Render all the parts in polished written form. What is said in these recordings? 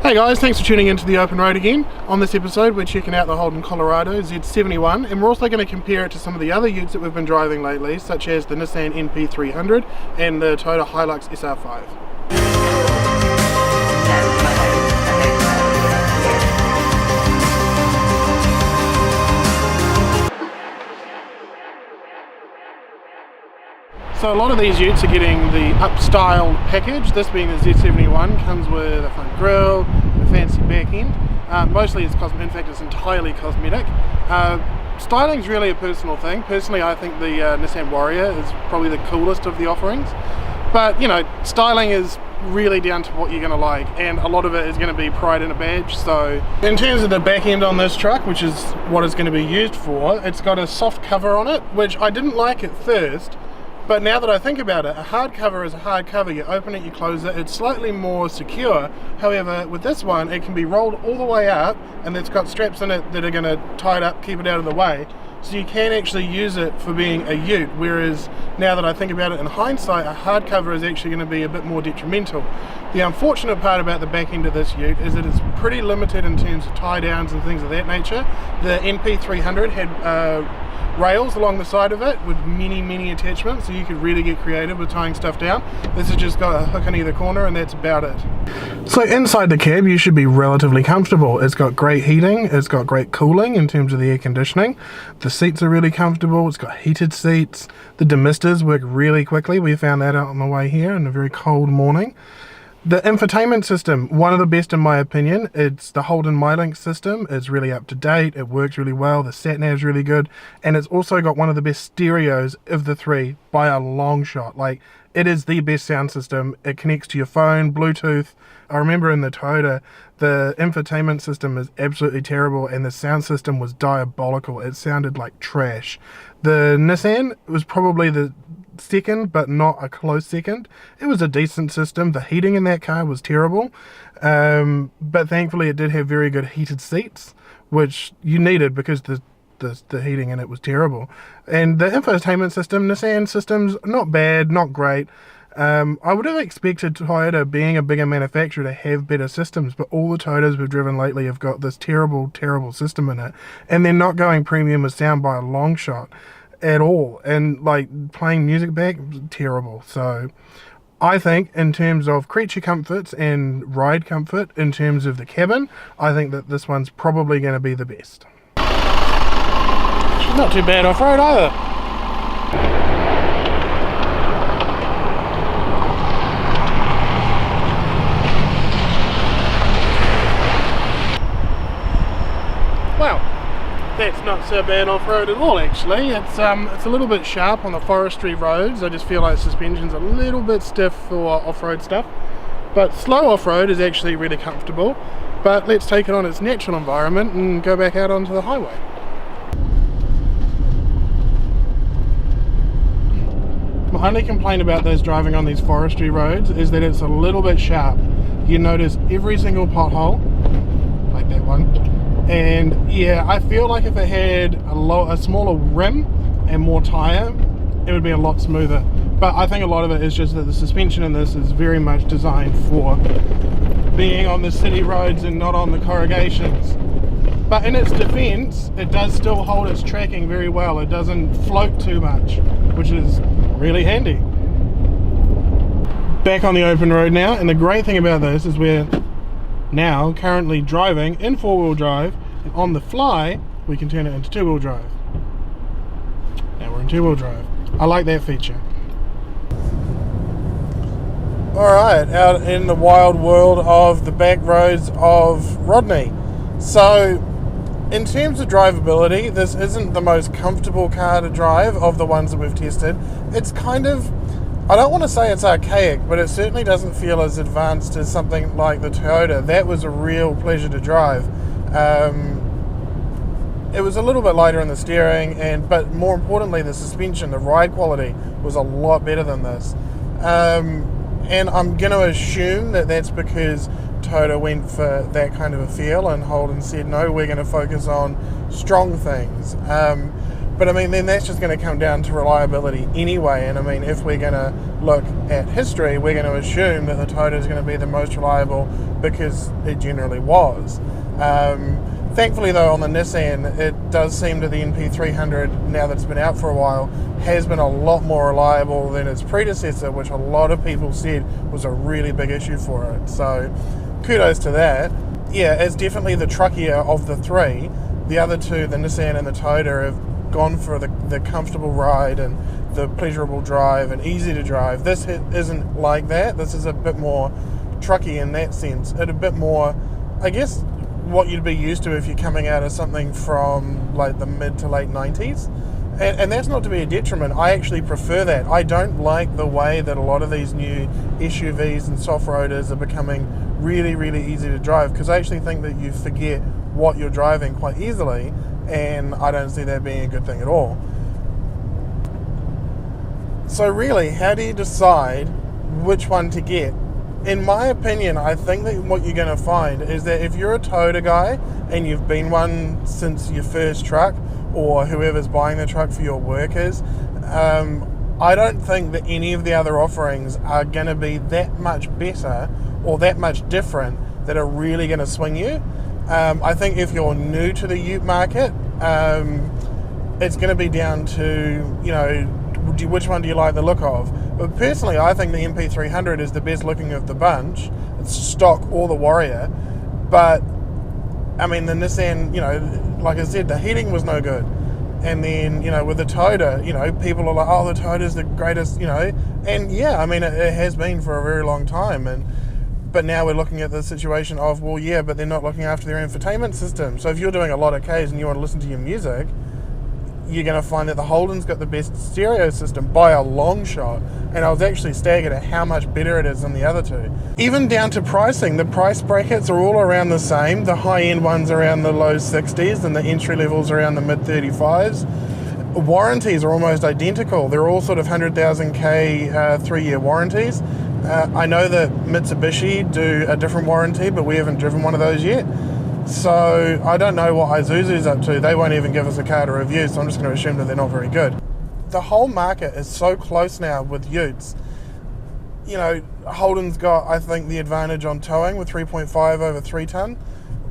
Hey guys, thanks for tuning into the open road again. On this episode we're checking out the Holden Colorado Z71 and we're also going to compare it to some of the other utes that we've been driving lately, such as the Nissan NP300 and the Toyota Hilux SR5. So a lot of these utes are getting the up-styled package. This being the Z71 comes with a front grille, a fancy back end. Mostly it's cosmetic, in fact it's entirely cosmetic. Styling is really a personal thing. Personally I think the Nissan Warrior is probably the coolest of the offerings. But you know, styling is really down to what you're going to like, and a lot of it is going to be pride in a badge. So in terms of the back end on this truck, which is what it's going to be used for, it's got a soft cover on it, which I didn't like at first. But now that I think about it, a hard cover is a hard cover. You open it, you close it, it's slightly more secure. However, with this one, it can be rolled all the way up, and it's got straps in it that are going to tie it up, keep it out of the way. So you can actually use it for being a ute, whereas now that I think about it in hindsight, a hard cover is actually going to be a bit more detrimental. The unfortunate part about the back end of this ute is that it's pretty limited in terms of tie downs and things of that nature. The NP300 had rails along the side of it with many attachments, so you could really get creative with tying stuff down. This has just got a hook in either corner and that's about it. So inside the cab you should be relatively comfortable. It's got great heating, it's got great cooling in terms of the air conditioning. The seats are really comfortable, it's got heated seats. The demisters work really quickly. We found that out on the way here in a very cold morning. The infotainment system, one of the best in my opinion. It's the Holden MyLink system. It's really up to date, it works really well, the sat-nav's really good, and it's also got one of the best stereos of the three by a long shot. Like, it is the best sound system. It connects to your phone, Bluetooth. I remember in the Toyota, the infotainment system is absolutely terrible and the sound system was diabolical. It sounded like trash. The Nissan was probably the second, but not a close second. It was a decent system. The heating in that car was terrible, but thankfully it did have very good heated seats, which you needed because the heating in it was terrible. And the infotainment system, Nissan systems, not bad, not great. I would have expected Toyota, being a bigger manufacturer, to have better systems, but all the Toyotas we've driven lately have got this terrible system in it, and they're not going premium with sound by a long shot at all, and like playing music back, terrible. So I think in terms of creature comforts and ride comfort, in terms of the cabin, I think that this one's probably going to be the best. Not too bad off-road either. That's not so bad off-road at all actually. It's a little bit sharp on the forestry roads. I just feel like suspension's a little bit stiff for off-road stuff. But slow off-road is actually really comfortable. But let's take it on its natural environment and go back out onto the highway. My only complaint about those driving on these forestry roads is that it's a little bit sharp. You notice every single pothole, like that one. And yeah, I feel like if it had a smaller rim and more tyre, it would be a lot smoother. But I think a lot of it is just that the suspension in this is very much designed for being on the city roads and not on the corrugations. But in its defence, it does still hold its tracking very well. It doesn't float too much, which is really handy. Back on the open road now, and the great thing about this is we're now currently driving in four-wheel drive, and on the fly we can turn it into two-wheel drive. Now we're in two-wheel drive. I like that feature. Alright, out in the wild world of the back roads of Rodney. So in terms of drivability, this isn't the most comfortable car to drive of the ones that we've tested. It's kind of, I don't want to say it's archaic, but it certainly doesn't feel as advanced as something like the Toyota. That was a real pleasure to drive. It was a little bit lighter in the steering, but more importantly, the suspension, the ride quality was a lot better than this. And I'm going to assume that that's because Toyota went for that kind of a feel, and Holden said, no, we're going to focus on strong things. But I mean, then that's just going to come down to reliability anyway. And I mean, if we're going to look at history, we're going to assume that the Toyota is going to be the most reliable because it generally was. Thankfully though, on the Nissan, it does seem that the NP300, now that it's been out for a while, has been a lot more reliable than its predecessor, which a lot of people said was a really big issue for it. So kudos to that. Yeah, it's definitely the truckier of the three. The other two, the Nissan and the Toyota, have gone for the comfortable ride and the pleasurable drive and easy to drive. This isn't like that. This is a bit more trucky in that sense. It's a bit more, I guess, what you'd be used to if you're coming out of something from like the mid to late 90s. And that's not to be a detriment. I actually prefer that. I don't like the way that a lot of these new SUVs and soft-roaders are becoming really, really easy to drive, because I actually think that you forget what you're driving quite easily, and I don't see that being a good thing at all. So really, how do you decide which one to get? In my opinion, I think that what you're going to find is that if you're a Toyota guy and you've been one since your first truck, or whoever's buying the truck for your workers, I don't think that any of the other offerings are going to be that much better or that much different that are really going to swing you. I think if you're new to the ute market, it's going to be down to, you know, which one do you like the look of? But personally, I think the NP300 is the best looking of the bunch. It's stock or the Warrior. But, I mean, the Nissan, you know, like I said, the heating was no good. And then, you know, with the Toyota, you know, people are like, oh, the Toyota's the greatest, you know. And yeah, I mean, it has been for a very long time. But now we're looking at the situation of, well, yeah, but they're not looking after their infotainment system. So if you're doing a lot of Ks and you want to listen to your music, you're going to find that the Holden's got the best stereo system by a long shot, and I was actually staggered at how much better it is than the other two. Even down to pricing, the price brackets are all around the same. The high-end ones around the low 60s and the entry levels around the mid 35s. Warranties are almost identical. They're all sort of 100,000 K 3-year warranties. I know that Mitsubishi do a different warranty, but we haven't driven one of those yet. So I don't know what Isuzu's up to. They won't even give us a car to review, so I'm just going to assume that they're not very good. The whole market is so close now with utes. You know, Holden's got, I think, the advantage on towing with 3.5 over 3 ton,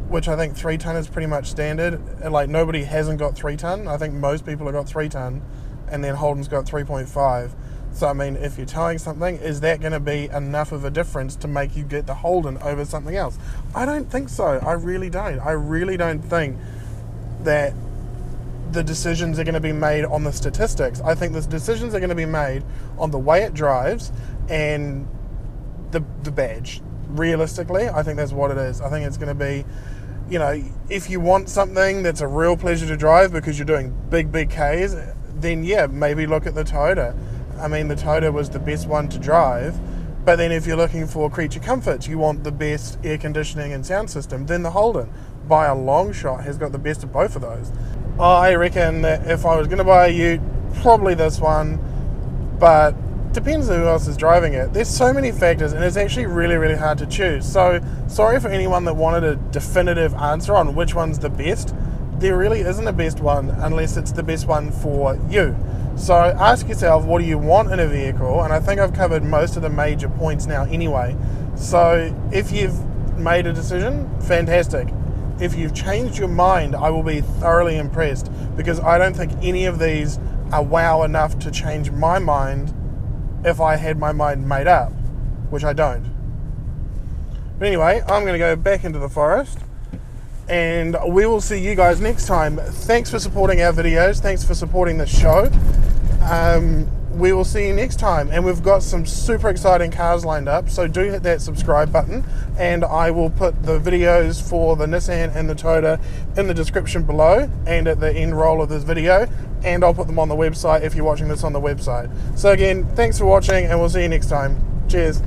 which I think 3 ton is pretty much standard. And like, nobody hasn't got 3 ton. I think most people have got 3 ton, and then Holden's got 3.5. So I mean, if you're towing something, is that going to be enough of a difference to make you get the Holden over something else? I don't think so. I really don't. I really don't think that the decisions are going to be made on the statistics. I think the decisions are going to be made on the way it drives and the badge. Realistically, I think that's what it is. I think it's going to be, you know, if you want something that's a real pleasure to drive because you're doing big Ks, then yeah, maybe look at the Toyota. I mean, the Toyota was the best one to drive, but then if you're looking for creature comforts, you want the best air conditioning and sound system, then the Holden, by a long shot, has got the best of both of those. I reckon that if I was going to buy a ute, probably this one, but depends on who else is driving it. There's so many factors, and it's actually really, really hard to choose. So, sorry for anyone that wanted a definitive answer on which one's the best. There really isn't a best one unless it's the best one for you. So ask yourself, what do you want in a vehicle? And I think I've covered most of the major points now anyway. So if you've made a decision, fantastic. If you've changed your mind, I will be thoroughly impressed, because I don't think any of these are wow enough to change my mind if I had my mind made up, which I don't. But anyway, I'm going to go back into the forest, and we will see you guys next time. Thanks for supporting our videos. Thanks for supporting the show. We will see you next time, and we've got some super exciting cars lined up, so do hit that subscribe button, and I will put the videos for the Nissan and the Toyota in the description below and at the end roll of this video, and I'll put them on the website if you're watching this on the website. So again, thanks for watching, and we'll see you next time. Cheers.